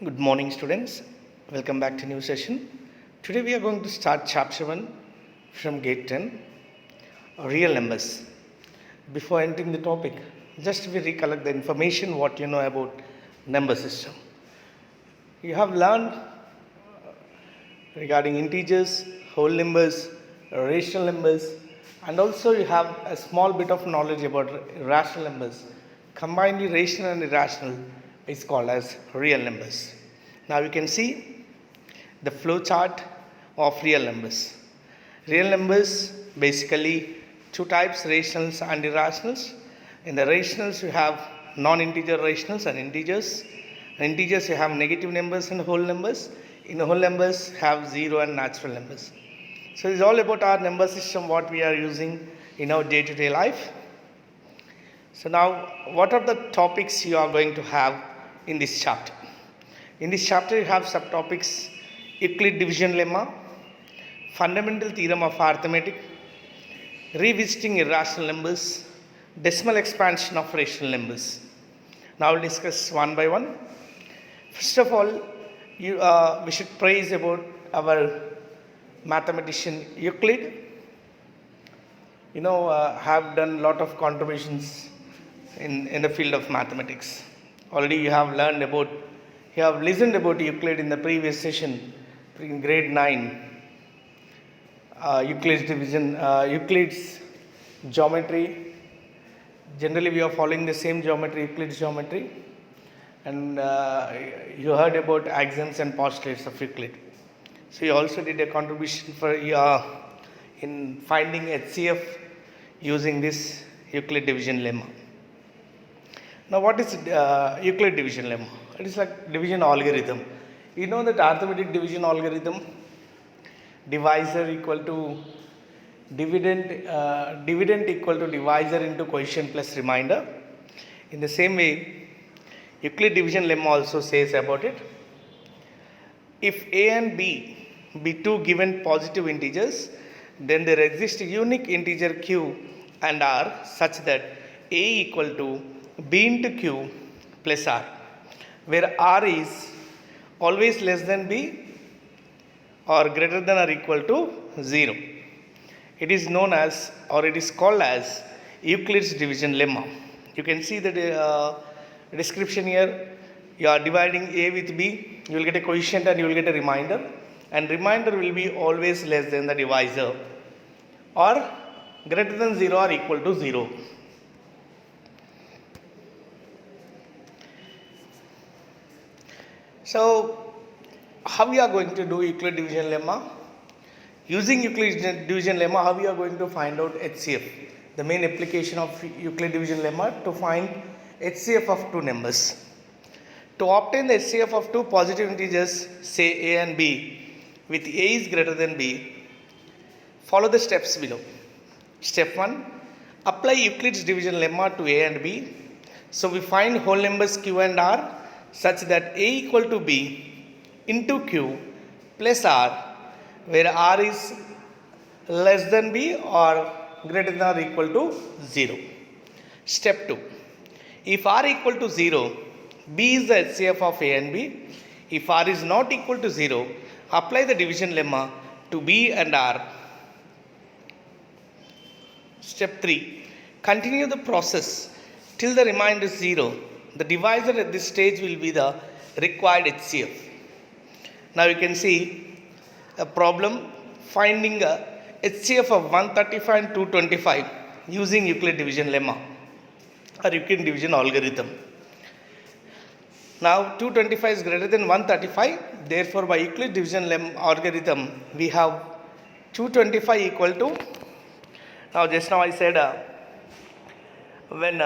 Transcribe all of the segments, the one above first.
Good morning, students. Welcome back to new session. Today we are going to start chapter 1 from Gate 10, real numbers. Before entering the topic, just we recollect the information what you know about number system. You have learned regarding integers, whole numbers, rational numbers, and also you have a small bit of knowledge about rational numbers. Combinedly rational and irrational is called as real numbers. Now you can see the flow chart of real numbers. Real numbers basically two types, rationals and irrationals. In the rationals you have non-integer rationals and integers. In integers you have negative numbers and whole numbers. In whole numbers have zero and natural numbers. So it's all about our number system what we are using in our day-to-day life. So now what are the topics you are going to have in this chapter? In this chapter you have subtopics Euclid division lemma, fundamental theorem of arithmetic, revisiting irrational numbers, decimal expansion of rational numbers. Now we'll discuss one by one. First of all, we should praise about our mathematician Euclid. Have done a lot of contributions in the field of mathematics. Already you have listened about Euclid in the previous session in grade 9. Euclid's geometry. Generally we are following the same geometry, Euclid's geometry. And you heard about axioms and postulates of Euclid. So you also did a contribution for in finding HCF using this Euclid division lemma. Now what is Euclid division lemma? It is like division algorithm. You know that arithmetic division algorithm, divisor equal to dividend equal to divisor into quotient plus remainder. In the same way, Euclid division lemma also says about it. If A and B be two given positive integers, then there exists a unique integer q and r such that A equal to B into q plus r, where r is always less than b or greater than or equal to 0. It is known as, or it is called as, Euclid's division lemma. You can see the description here. You are dividing a with b, you will get a quotient and you will get a remainder, and remainder will be always less than the divisor or greater than 0 or equal to 0. So how we are going to do Euclid division lemma? Using Euclid division lemma, how we are going to find out HCF? The main application of Euclid division lemma to find HCF of two numbers. To obtain the HCF of two positive integers, say a and b, with a is greater than b, follow the steps below. Step 1, apply Euclid's division lemma to a and b. So we find whole numbers q and r such that a equal to b into q plus r, where r is less than b or greater than or equal to 0. Step 2, if r equal to 0, b is the HCF of a and b. If r is not equal to 0, apply the division lemma to b and r. Step 3, continue the process till the remainder is 0. The divisor at this stage will be the required HCF. Now you can see a problem finding a HCF of 135 and 225 using Euclid division lemma or Euclid division algorithm. Now 225 is greater than 135, therefore by Euclid division lemma algorithm we have 225 equal to, now just now I said when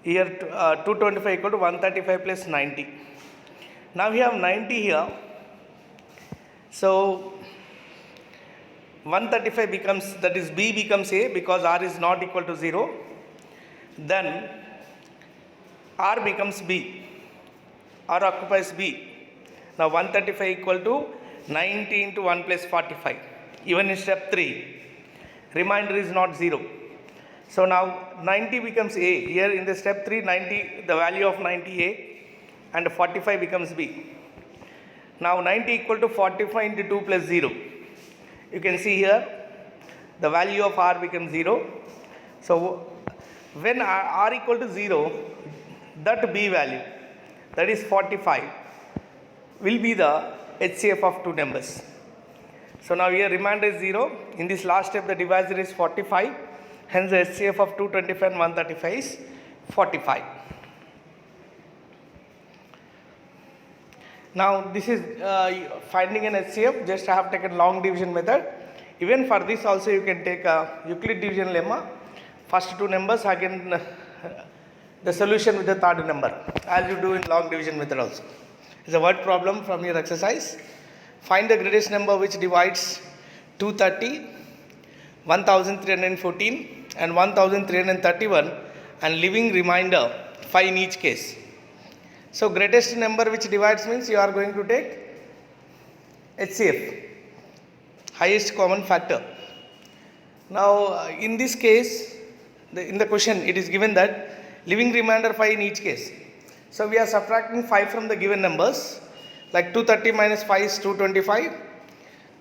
here 225 equal to 135 plus 90. Now we have 90 here. So 135 becomes, that is b becomes a because r is not equal to 0. Then r becomes b. R occupies b. Now 135 equal to 90 into 1 plus 45. Even in step 3, remainder is not 0. So now 90 becomes a. Here in the step 3, 90, the value of 90a. and 45 becomes B. Now 90 equal to 45 into 2 plus 0. You can see here the value of R becomes 0. So when R equal to 0, that B value, that is 45, will be the HCF of two numbers. So now here remainder is 0. In this last step the divisor is 45. Hence the HCF of 225 and 135 is 45. Now this is finding an HCF. Just I have taken long division method. Even for this also you can take a Euclid division lemma. First two numbers again the solution with the third number, as you do in long division method also. It's a word problem from your exercise. Find the greatest number which divides 230, 1314 and 1331 and leaving remainder 5 in each case. So greatest number which divides means you are going to take HCF, highest common factor. Now in this case, in the question it is given that leaving remainder 5 in each case. So we are subtracting 5 from the given numbers, like 230 minus 5 is 225,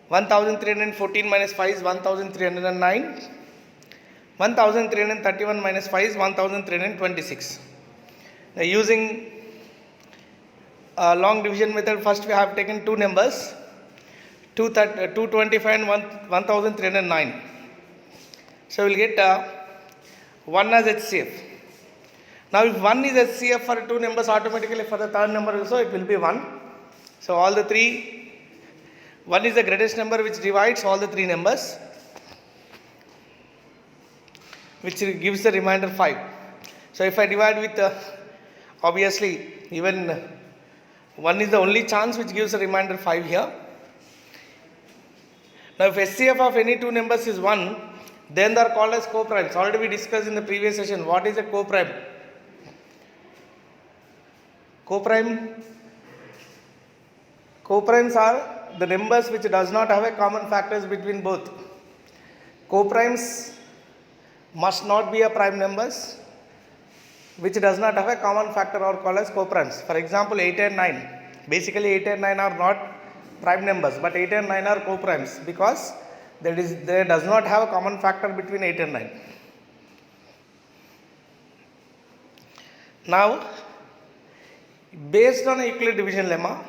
1314 minus 5 is 1309, 1331 minus 5 is 1326. Now using long division method, first we have taken two numbers, 225 and 1309. So we will get 1 as HCF. Now if 1 is HCF for two numbers, automatically for the third number also it will be 1. So all the three, 1 is the greatest number which divides all the three numbers, which gives the remainder 5. So if I divide with, obviously even 1 is the only chance which gives a remainder 5 here. Now if HCF of any two numbers is 1, then they are called as co-primes. Already we discussed in the previous session what is a co-prime. Co-primes are the numbers which does not have a common factors between both. Co-primes must not be a prime numbers which does not have a common factor or called as co-primes. For example, 8 and 9. Basically 8 and 9 are not prime numbers, but 8 and 9 are co-primes because there does not have a common factor between 8 and 9. Now, based on a Euclid division lemma,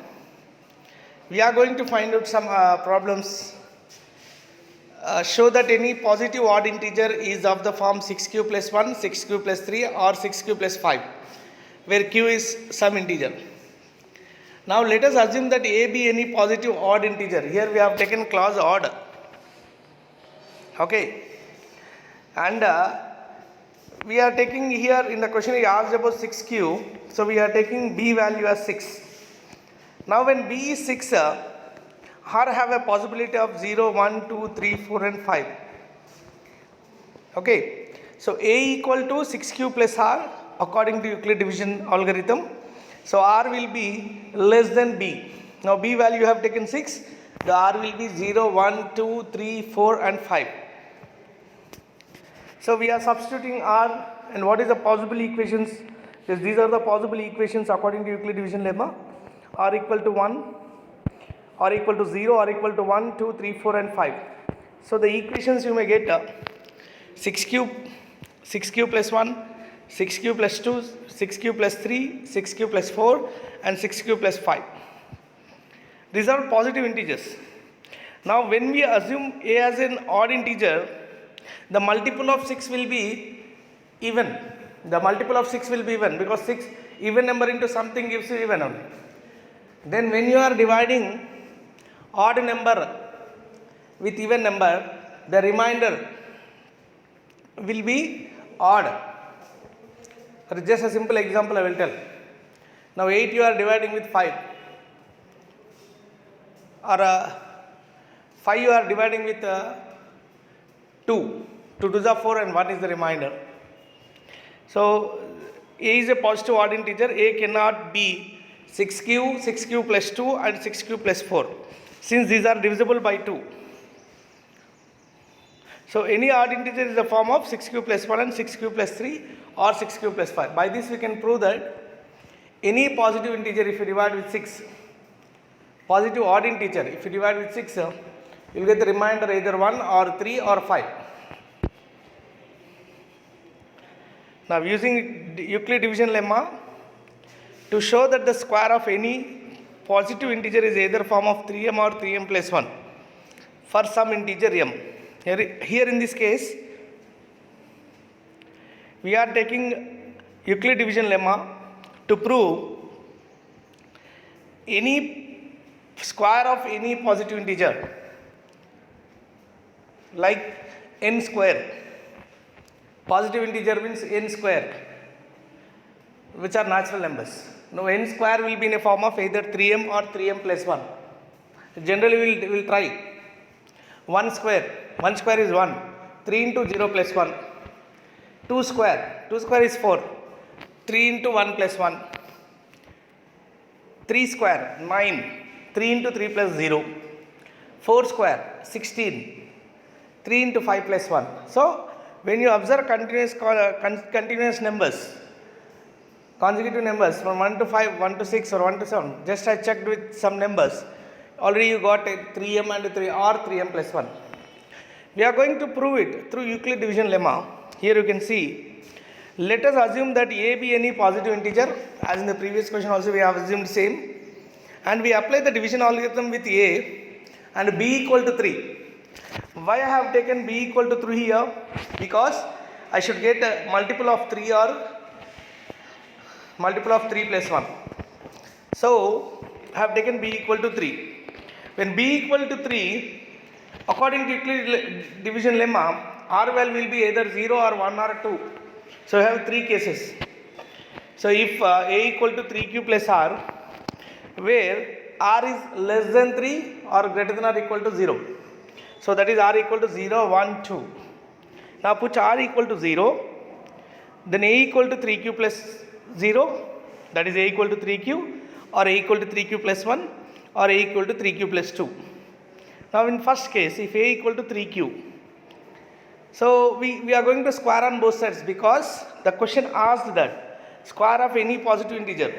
we are going to find out some problems. Show that any positive odd integer is of the form 6q plus 1, 6q plus 3 or 6q plus 5, where q is some integer. Now let us assume that a be any positive odd integer. Here we have taken clause odd. Okay. And we are taking here in the question he asked about 6q. So we are taking b value as 6. Now when b is 6, R have a possibility of 0, 1, 2, 3, 4 and 5. Okay. So a equal to 6q plus r according to Euclid division algorithm. So r will be less than b. Now b value you have taken 6. The r will be 0, 1, 2, 3, 4 and 5. So we are substituting r, and what is the possible equations? Yes, these are the possible equations according to Euclid division lemma. R equal to 1, R equal to 0, R equal to 1, 2, 3, 4 and 5. So the equations you may get 6q plus 1, 6q plus 2, 6q plus 3, 6q plus 4 and 6q plus 5. These are positive integers. Now when we assume a as an odd integer, the multiple of 6 will be even. The multiple of 6 will be even because 6 even number into something gives you even only. Then when you are dividing odd number with even number, the remainder will be odd. For just a simple example I will tell. Now 8 you are dividing with 5, or 5 you are dividing with 2. 2 to the 4 and 1 is the remainder. So a is a positive odd integer. A cannot be 6q, 6q plus 2 and 6q plus 4, since these are divisible by 2. So any odd integer is the form of 6q plus 1 and 6q plus 3 or 6q plus 5. By this we can prove that any positive integer if you divide with 6, positive odd integer if you divide with 6, you will get the remainder either 1 or 3 or 5. Now using Euclid division lemma to show that the square of any positive integer is either form of 3m or 3m plus 1 for some integer m. Here in this case we are taking Euclid division lemma to prove any square of any positive integer like n square. Positive integer means n square, which are natural numbers. Now n square will be in a form of either 3m or 3m plus 1. Generally we will try 1 square. 1 square is 1. 3 into 0 plus 1. 2 square. 2 square is 4. 3 into 1 plus 1. 3 square 9. 3 into 3 plus 0. 4 square 16. 3 into 5 plus 1. So when you observe continuous numbers, consecutive numbers from 1 to 5, 1 to 6 or 1 to 7, just I checked with some numbers, already you got a 3m and 3 or 3m plus 1. We are going to prove it through Euclid division lemma. Here you can see, let us assume that a be any positive integer, as in the previous question also we have assumed same, and we apply the division algorithm with a and b equal to 3. Why I have taken b equal to 3 here? Because I should get a multiple of 3 or multiple of 3 plus 1. So I have taken b equal to 3. When b equal to 3, according to Euclid division lemma, r value will be either 0 or 1 or 2. So I have 3 cases. So if a equal to 3q plus r, where r is less than 3 or greater than or equal to 0. So that is r equal to 0, 1, 2. Now put r equal to 0, then a equal to 3q plus 0, that is a equal to 3q, or a equal to 3q plus 1, or a equal to 3q plus 2. Now in first case, if a equal to 3q, so we are going to square on both sides, because the question asked that square of any positive integer.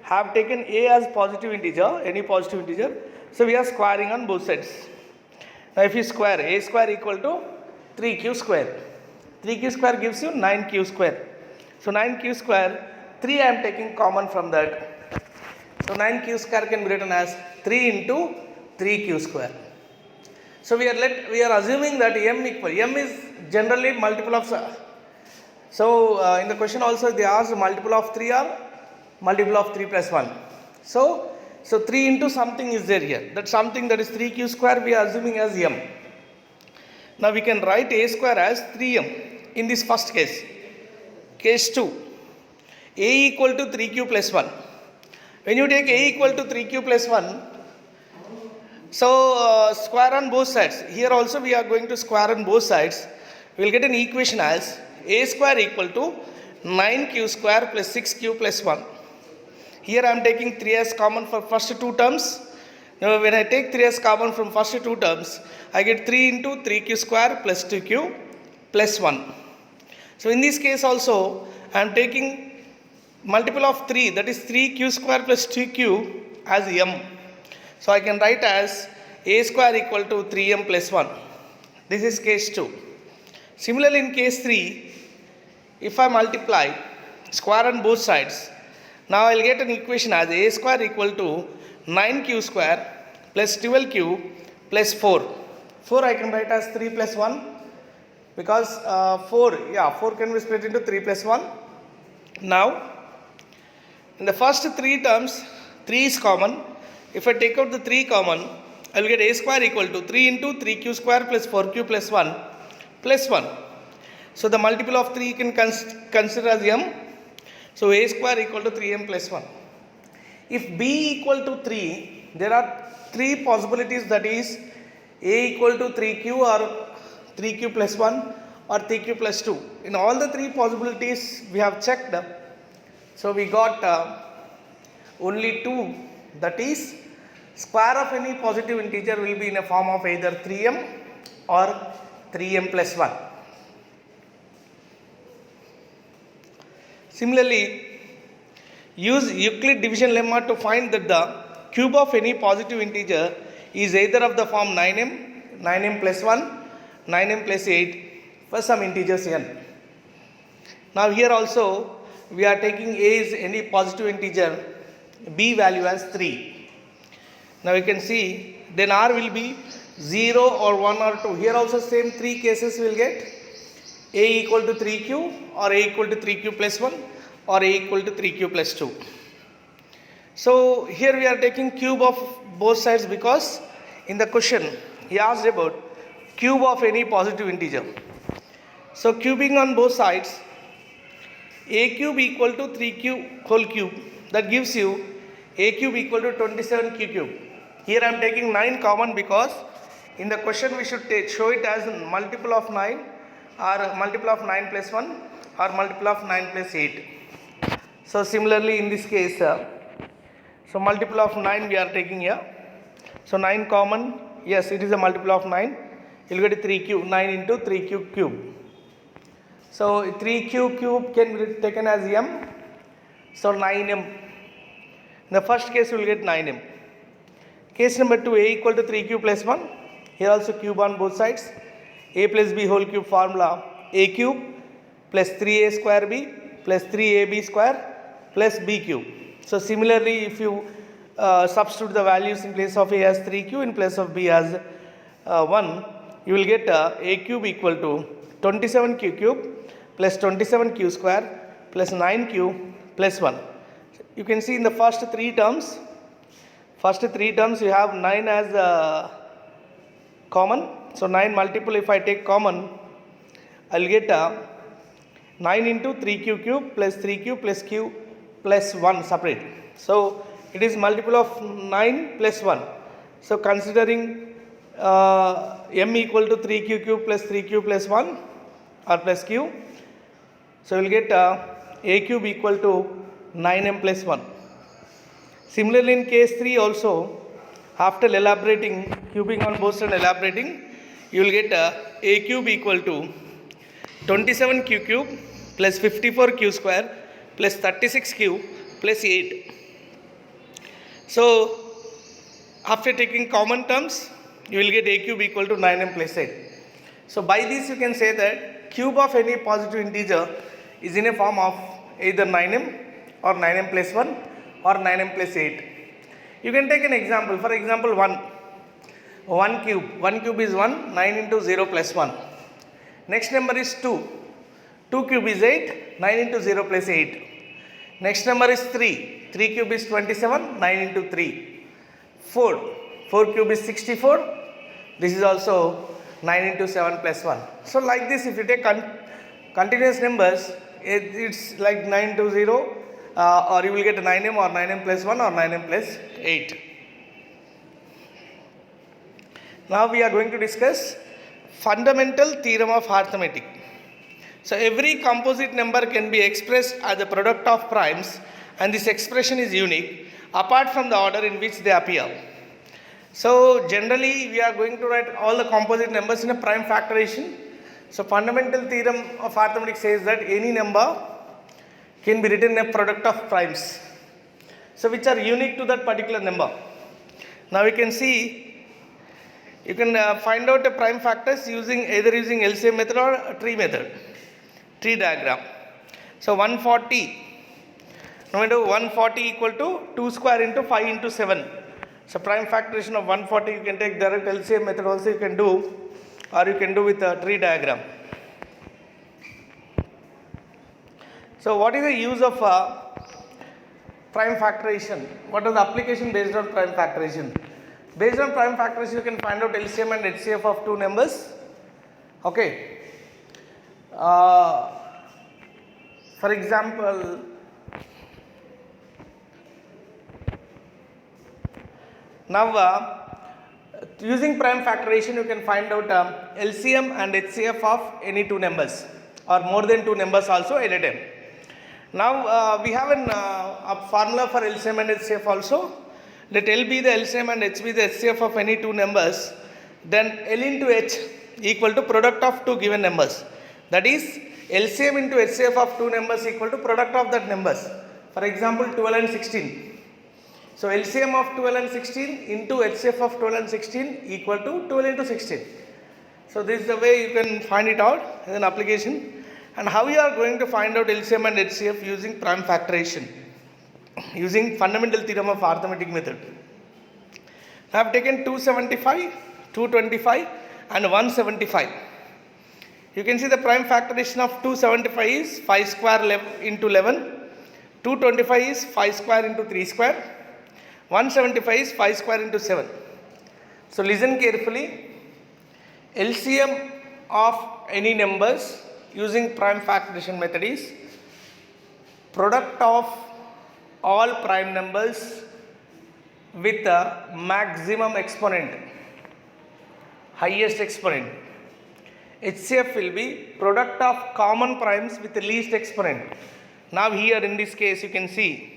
Have taken a as positive integer, any positive integer, so we are squaring on both sides. Now if you square, a square equal to 3q square. 3q square gives you 9q square. So 9q square, 3 I am taking common from that. So 9q square can be written as 3 into 3q square. So we are assuming that m is generally multiple of. So in the question also they asked multiple of 3 or multiple of 3 plus 1. So 3 into something is there here. That something, that is 3q square, we are assuming as m. Now we can write a square as 3m in this first case. Case 2, a equal to 3q plus 1. When you take a equal to 3q plus 1, so square on both sides. Here also we are going to square on both sides. We will get an equation as a square equal to 9q square plus 6q plus 1. Here I am taking 3 as common for first two terms. Now when I take 3 as common from first two terms, I get 3 into 3q square plus 2q plus 1. So in this case also I am taking multiple of 3, that is 3q square plus 2q as m. So I can write as a square equal to 3m plus 1. This is case 2. Similarly in case 3, if I multiply square on both sides, now I will get an equation as a square equal to 9q square plus 12q plus 4. 4 I can write as 3 plus 1, because 4 can be split into 3 plus 1. Now in the first 3 terms, 3 is common. If I take out the 3 common, I will get a square equal to 3 into 3q square plus 4q plus 1 plus 1. So the multiple of 3 you can consider as m. So a square equal to 3m plus 1. If b equal to 3, there are 3 possibilities, that is a equal to 3q or 3q plus 1 or 3q plus 2. In all the 3 possibilities we have checked. So we got only 2, that is square of any positive integer will be in a form of either 3m or 3m plus 1. Similarly, Use Euclid division lemma to find that the cube of any positive integer is either of the form 9m plus 1, 9m plus 8 for some integers n. Now here also we are taking a is any positive integer, b value as 3. Now you can see then r will be 0 or 1 or 2. Here also same 3 cases will get a equal to 3q or a equal to 3q plus 1 or a equal to 3q plus 2. So here we are taking cube of both sides because in the question he asked about cube of any positive integer. So cubing on both sides, a cube equal to 3q whole cube, that gives you a cube equal to 27q cube. Here I am taking 9 common because in the question we should show it as multiple of 9 or multiple of 9 plus 1 or multiple of 9 plus 8. So similarly in this case, so multiple of 9 we are taking here. So 9 common, yes it is a multiple of 9. You will get 3q, 9 into 3q cube. So 3q cube can be taken as m. So 9m. In the first case you will get 9m. Case number 2, a equal to 3q plus 1. Here also cube on both sides. A plus b whole cube formula, a cube plus 3a square b plus 3ab square plus b cube. So similarly if you substitute the values in place of a as 3q in place of b as 1, you will get a cube equal to 27q cube plus 27q square plus 9q plus 1. You can see in the first three terms you have 9 as common. So 9 multiple, if I take common, I will get 9 into 3q cube plus 3q plus q plus 1 separate. So it is multiple of 9 plus 1. So considering m equal to 3q cube plus 3q plus 1 or plus q, so we will get a cube equal to 9m plus 1. Similarly in case 3 also, after elaborating, cubing on both sides elaborating, you will get a cube equal to 27q cube plus 54q square plus 36q plus 8. So after taking common terms, you will get a cube equal to 9m plus 8. So by this you can say that cube of any positive integer is in a form of either 9m or 9m plus 1 or 9m plus 8. You can take an example. For example 1 cube. 1 cube is 1, 9 into 0 plus 1. Next number is 2. 2 cube is 8, 9 into 0 plus 8. Next number is 3. 3 cube is 27, 9 into 3. 4. 4 cube is 64. This is also 9 into 7 plus 1. So like this, if you take continuous numbers, it's like 9 to 0 or you will get 9m or 9m plus 1 or 9m plus 8. Now we are going to discuss fundamental theorem of arithmetic. So every composite number can be expressed as the product of primes and this expression is unique apart from the order in which they appear. So generally we are going to write all the composite numbers in a prime factorization. So fundamental theorem of arithmetic says that any number can be written in a product of primes, so which are unique to that particular number. Now we can see, you can find out a prime factors either using LCM method or a tree method, tree diagram. So 140, now we do 140 equal to 2 square into 5 into 7. So prime factorization of 140 you can take direct LCM method also you can do, or you can do with a tree diagram. So what is the use of prime factorization? What is the application based on prime factorization? Based on prime factorization you can find out LCM and HCF of two numbers. Okay. For example, now using prime factorization you can find out LCM and HCF of any two numbers or more than two numbers also at a time. Now we have a formula for LCM and HCF also. Let L be the LCM and H be the HCF of any two numbers. Then L into H equal to product of two given numbers. That is LCM into HCF of two numbers equal to product of that numbers. For example, 12 and 16. So LCM of 12 and 16 into HCF of 12 and 16 equal to 12 into 16. So this is the way you can find it out as an application. And how you are going to find out LCM and HCF using prime factorization, using fundamental theorem of arithmetic method. I have taken 275, 225 and 175. You can see the prime factorization of 275 is 5 square into 11. 225 is 5 square into 3 square. 175 is 5 square into 7. So listen carefully. LCM of any numbers using prime factorization method is product of all prime numbers with a maximum exponent, highest exponent. HCF will be product of common primes with the least exponent. Now here in this case you can see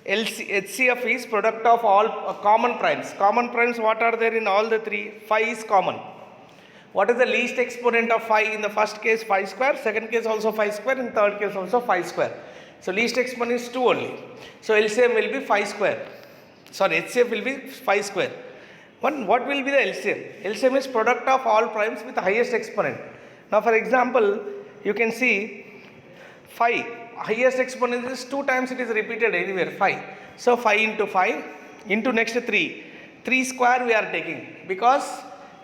HCF is product of all common primes. Common primes, what are there in all the three? 5 is common. What is the least exponent of 5? In the first case 5 square, second case also 5 square, in third case also 5 square. So least exponent is 2 only. So LCM will be 5 square. Sorry, HCF will be 5 square. What will be the LCM? LCM is product of all primes with the highest exponent. Now for example, you can see 5, highest exponent is 2 times it is repeated anywhere, 5. So 5 into 5 into next 3. 3 square we are taking because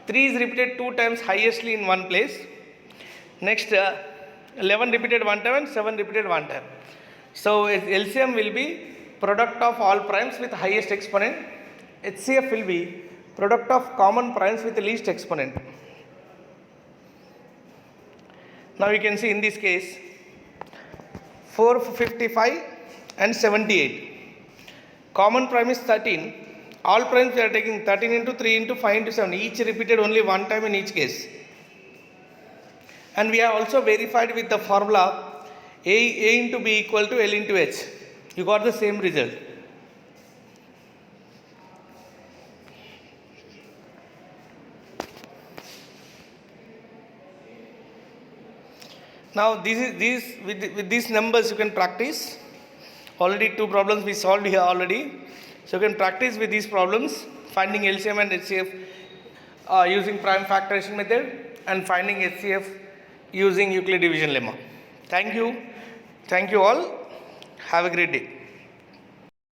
3 is repeated 2 times highestly in one place. Next 11 repeated 1 time and 7 repeated 1 time. So LCM will be product of all primes with highest exponent. HCF will be product of common primes with the least exponent. Now you can see in this case 455 and 78. Common prime is 13. All primes we are taking 13 into 3 into 5 into 7. Each repeated only one time in each case. And we have also verified with the formula A into B equal to L into H. You got the same result. Now with these numbers you can practice. Already 2 problems we solved here already. So you can practice with these problems, finding LCM and HCF using prime factorization method and finding HCF using Euclid division lemma. Thank you all. Have a great day.